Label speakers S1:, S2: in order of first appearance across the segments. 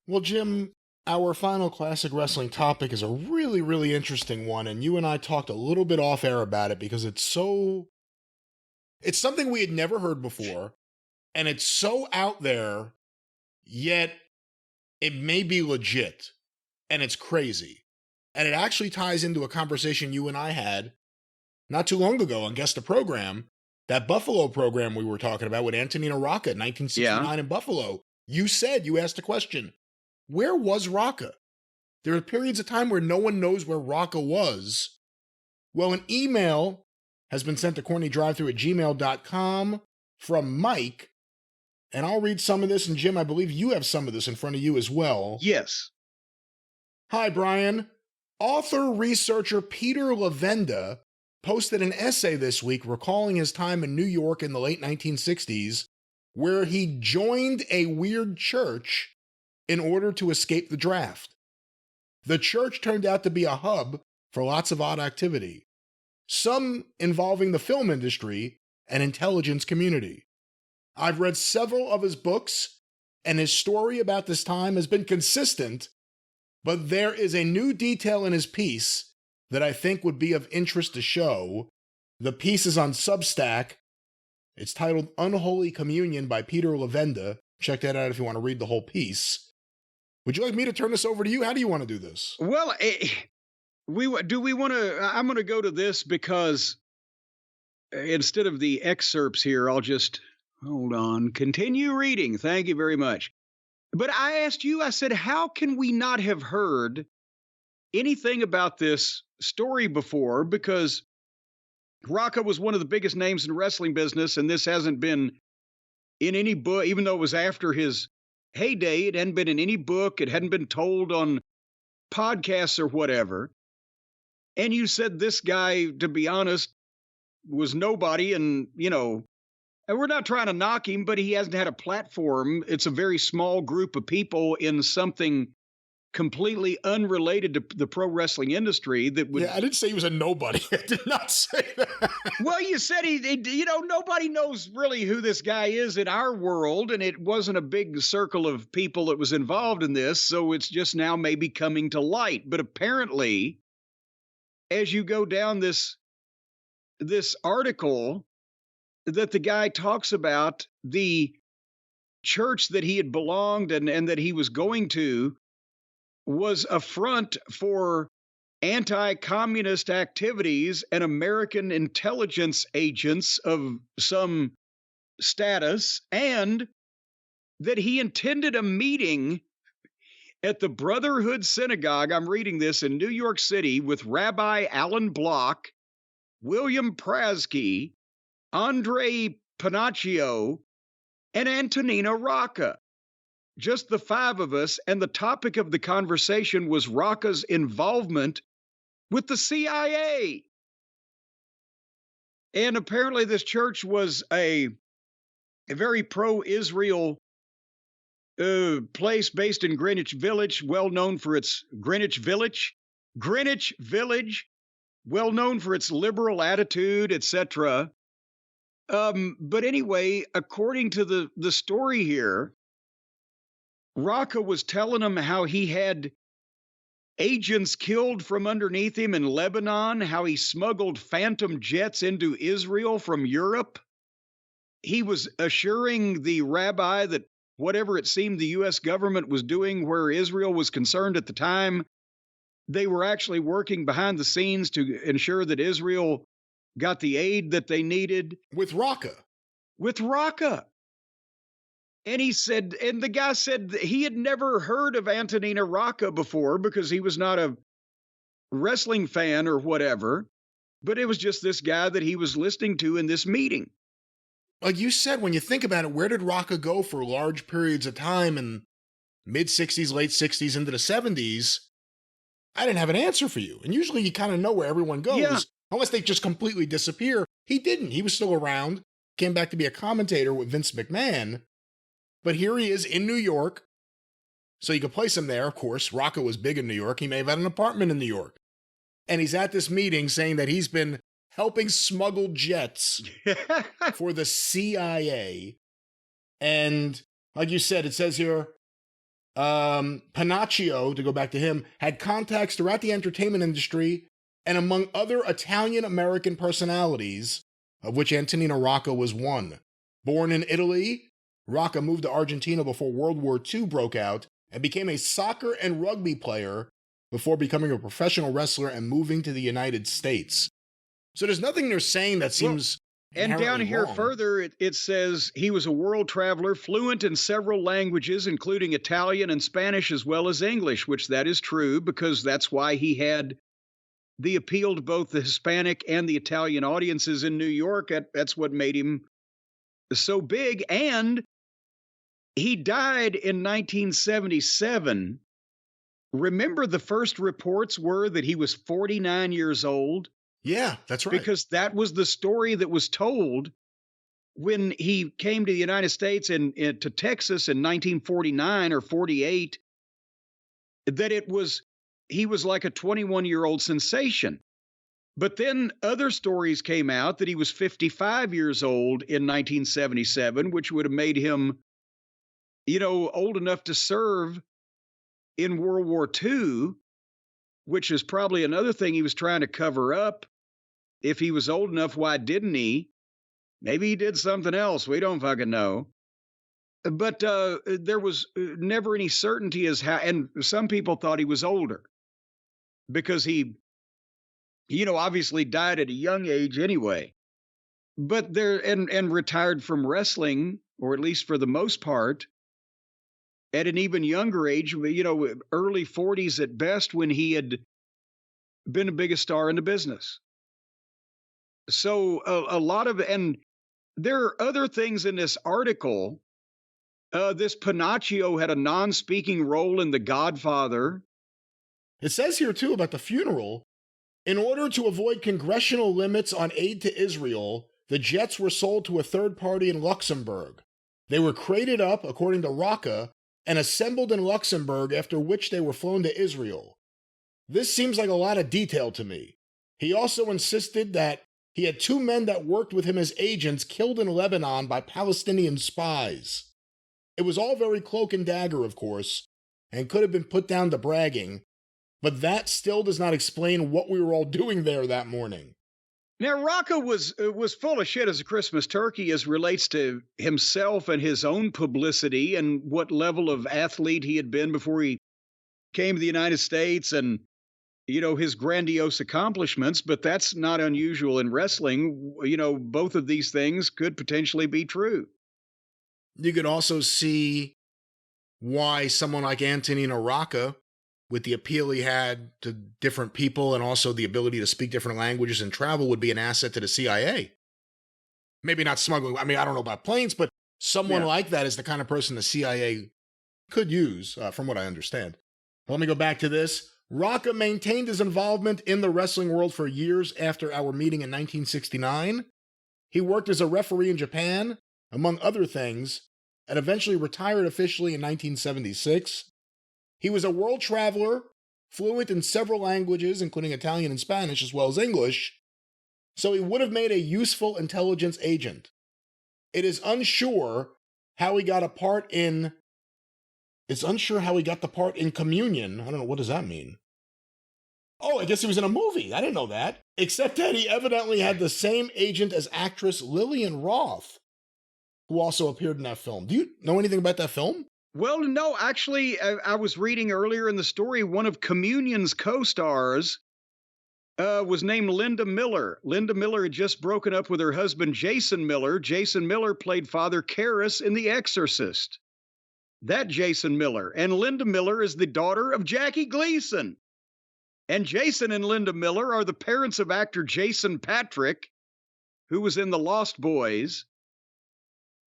S1: Well, Jim, our final classic wrestling topic is a really, really interesting one, and you and I talked a little bit off air about it because it's something we had never heard before, and it's so out there, yet it may be legit, and it's crazy. And it actually ties into a conversation you and I had not too long ago on Guest the Program, that Buffalo program we were talking about with Antonino Rocca in 1969 in Buffalo. You asked a question, where was Rocca? There are periods of time where no one knows where Rocca was. Well, an email has been sent to CornyDriveThru@gmail.com from Mike, and I'll read some of this, and Jim, I believe you have some of this in front of you as well.
S2: Yes.
S1: Hi, Brian. Author-researcher Peter Lavenda posted an essay this week recalling his time in New York in the late 1960s, where he joined a weird church in order to escape the draft. The church turned out to be a hub for lots of odd activity, some involving the film industry and intelligence community. I've read several of his books, and his story about this time has been consistent, but there is a new detail in his piece that I think would be of interest to show. The piece is on Substack. It's titled Unholy Communion by Peter Lavenda. Check that out if you want to read the whole piece. Would you like me to turn this over to you? How do you want to do this?
S2: Well, I'm going to go to this because instead of the excerpts here, I'll just, hold on, continue reading. Thank you very much. But I asked you, I said, how can we not have heard anything about this story before? Because Rocca was one of the biggest names in the wrestling business, and this hasn't been in any book, even though it was after his heyday. It hadn't been in any book. It hadn't been told on podcasts or whatever. And you said this guy, to be honest, was nobody. And, and we're not trying to knock him, but he hasn't had a platform. It's a very small group of people in something completely unrelated to the pro wrestling industry that would.
S1: Yeah, I didn't say he was a nobody. I did not say that.
S2: Well, you said nobody knows really who this guy is in our world, and it wasn't a big circle of people that was involved in this, so it's just now maybe coming to light. But apparently, as you go down this article, that the guy talks about the church that he had belonged and that he was going to was a front for anti-communist activities and American intelligence agents of some status, and that he intended a meeting at the Brotherhood Synagogue, I'm reading this, in New York City with Rabbi Alan Block, William Prasky, Andre Panaccio, and Antonino Rocca. Just the five of us, and the topic of the conversation was Rocca's involvement with the CIA. And apparently this church was a very pro-Israel place based in Greenwich Village, well known for its Greenwich Village, well known for its liberal attitude, etc. But anyway, according to the story here, Rocca was telling him how he had agents killed from underneath him in Lebanon, how he smuggled phantom jets into Israel from Europe. He was assuring the rabbi that whatever it seemed the U.S. government was doing where Israel was concerned at the time, they were actually working behind the scenes to ensure that Israel got the aid that they needed.
S1: With Rocca.
S2: And he said, and the guy said that he had never heard of Antonino Rocca before because he was not a wrestling fan or whatever, but it was just this guy that he was listening to in this meeting.
S1: Like you said, when you think about it, where did Rocca go for large periods of time in mid-60s, late 60s, into the 70s? I didn't have an answer for you. And usually you kind of know where everyone goes, unless they just completely disappear. He didn't. He was still around, came back to be a commentator with Vince McMahon. But here he is in New York, so you could place him there, of course. Rocca was big in New York. He may have had an apartment in New York. And he's at this meeting saying that he's been helping smuggle jets for the CIA. And like you said, it says here, Panaccio, to go back to him, had contacts throughout the entertainment industry and among other Italian-American personalities, of which Antonino Rocca was one. Born in Italy, Rocca moved to Argentina before World War II broke out and became a soccer and rugby player before becoming a professional wrestler and moving to the United States. So there's nothing they're saying that seems
S2: and down here
S1: wrong.
S2: further, it says he was a world traveler, fluent in several languages, including Italian and Spanish, as well as English, which that is true, because that's why he had the appeal to both the Hispanic and the Italian audiences in New York. That's what made him so big. And he died in 1977. Remember, the first reports were that he was 49 years old?
S1: Yeah, that's right.
S2: Because that was the story that was told when he came to the United States and to Texas in 1949 or 48, that he was like a 21-year-old sensation. But then other stories came out that he was 55 years old in 1977, which would have made him, old enough to serve in World War II, which is probably another thing he was trying to cover up. If he was old enough, why didn't he? Maybe he did something else. We don't fucking know. But there was never any certainty as how, and some people thought he was older because he, obviously died at a young age anyway. But and retired from wrestling, or at least for the most part, at an even younger age, early 40s at best, when he had been the biggest star in the business. So a lot of, and there are other things in this article. This Panaccio had a non-speaking role in The Godfather.
S1: It says here, too, about the funeral. In order to avoid congressional limits on aid to Israel, the jets were sold to a third party in Luxembourg. They were crated up, according to Rocca, and assembled in Luxembourg, after which they were flown to Israel. This seems like a lot of detail to me. He also insisted that he had 2 men that worked with him as agents killed in Lebanon by Palestinian spies. It was all very cloak and dagger, of course, and could have been put down to bragging, but that still does not explain what we were all doing there that morning.
S2: Now, Rocca was full of shit as a Christmas turkey as relates to himself and his own publicity and what level of athlete he had been before he came to the United States and, his grandiose accomplishments. But that's not unusual in wrestling. Both of these things could potentially be true.
S1: You could also see why someone like Antonino Rocca, with the appeal he had to different people and also the ability to speak different languages and travel, would be an asset to the CIA. Maybe not smuggling. I mean, I don't know about planes, but someone like that is the kind of person the CIA could use, from what I understand. Let me go back to this. Rocca maintained his involvement in the wrestling world for years after our meeting in 1969. He worked as a referee in Japan, among other things, and eventually retired officially in 1976. He was a world traveler, fluent in several languages, including Italian and Spanish, as well as English, so he would have made a useful intelligence agent. It is unsure how he got a part in... It's unsure how he got the part in Communion. I don't know, what does that mean? Oh, I guess he was in a movie. I didn't know that. Except that he evidently had the same agent as actress Lillian Roth, who also appeared in that film. Do you know anything about that film?
S2: Well, no, actually, I was reading earlier in the story, one of Communion's co-stars was named Linda Miller. Linda Miller had just broken up with her husband, Jason Miller. Jason Miller played Father Karras in The Exorcist. That Jason Miller. And Linda Miller is the daughter of Jackie Gleason. And Jason and Linda Miller are the parents of actor Jason Patrick, who was in The Lost Boys.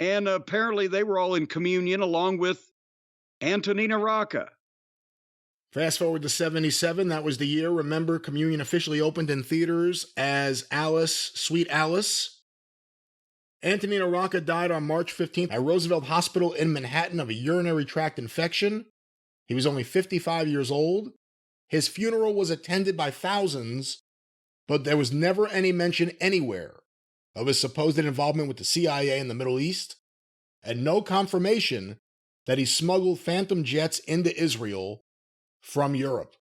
S2: And apparently they were all in Communion along with Antonino Rocca.
S1: Fast forward to 77, that was the year. Remember, Communion officially opened in theaters as Alice, Sweet Alice. Antonino Rocca died on March 15th at Roosevelt Hospital in Manhattan of a urinary tract infection. He was only 55 years old. His funeral was attended by thousands, but there was never any mention anywhere of his supposed involvement with the CIA in the Middle East, and no confirmation that he smuggled phantom jets into Israel from Europe.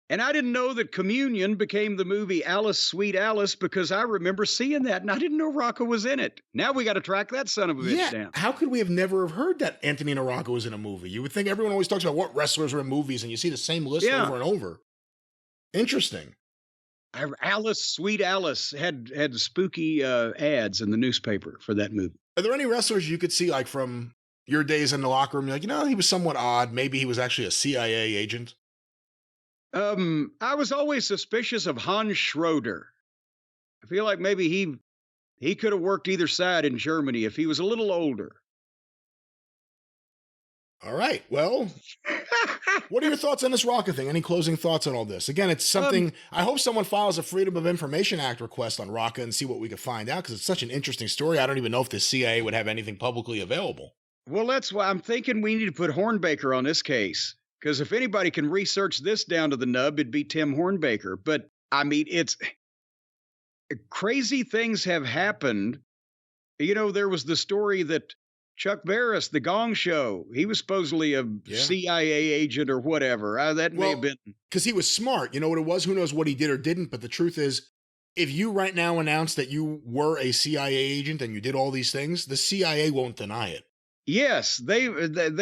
S2: And I didn't know that Communion became the movie Alice, Sweet Alice, because I remember seeing that, and I didn't know Rocca was in it. Now we got to track that son of a bitch down.
S1: How could we have never heard that Antonino Rocca was in a movie? You would think everyone always talks about what wrestlers are in movies, and you see the same list over and over. Interesting.
S2: Alice, Sweet Alice had spooky ads in the newspaper for that movie.
S1: Are there any wrestlers you could see, like from your days in the locker room, you're like, he was somewhat odd. Maybe he was actually a CIA agent?
S2: I was always suspicious of Hans Schroeder. I feel like maybe he could have worked either side in Germany if he was a little older.
S1: All right. Well, what are your thoughts on this Rocca thing? Any closing thoughts on all this? Again, it's something, I hope someone files a Freedom of Information Act request on Rocca and see what we can find out, because it's such an interesting story. I don't even know if the CIA would have anything publicly available.
S2: Well, that's why I'm thinking we need to put Hornbaker on this case. Because if anybody can research this down to the nub, it'd be Tim Hornbaker. But, I mean, it's crazy things have happened. There was the story that Chuck Barris, The Gong Show, he was supposedly a CIA agent or whatever. That may have been.
S1: Because he was smart. You know what it was? Who knows what he did or didn't? But the truth is, if you right now announce that you were a CIA agent and you did all these things, the CIA won't deny it.
S2: Yes, they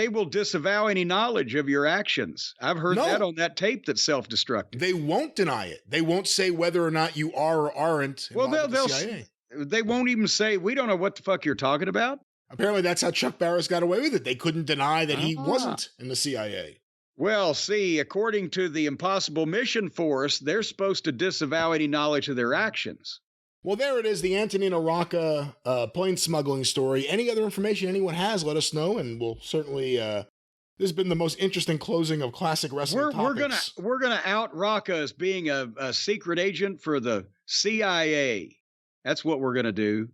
S2: will disavow any knowledge of your actions. I've heard that on that tape that's self-destructive.
S1: They won't deny it. They won't say whether or not you are or aren't involved with the CIA.
S2: They won't even say, we don't know what the fuck you're talking about.
S1: Apparently that's how Chuck Barris got away with it. They couldn't deny that he wasn't in the CIA.
S2: Well, see, according to the Impossible Mission Force, they're supposed to disavow any knowledge of their actions.
S1: Well, there it is, the Antonino Rocca plane smuggling story. Any other information anyone has, let us know, and we'll certainly. This has been the most interesting closing of classic wrestling topics.
S2: We're gonna out Rocca as being a secret agent for the CIA. That's what we're gonna do.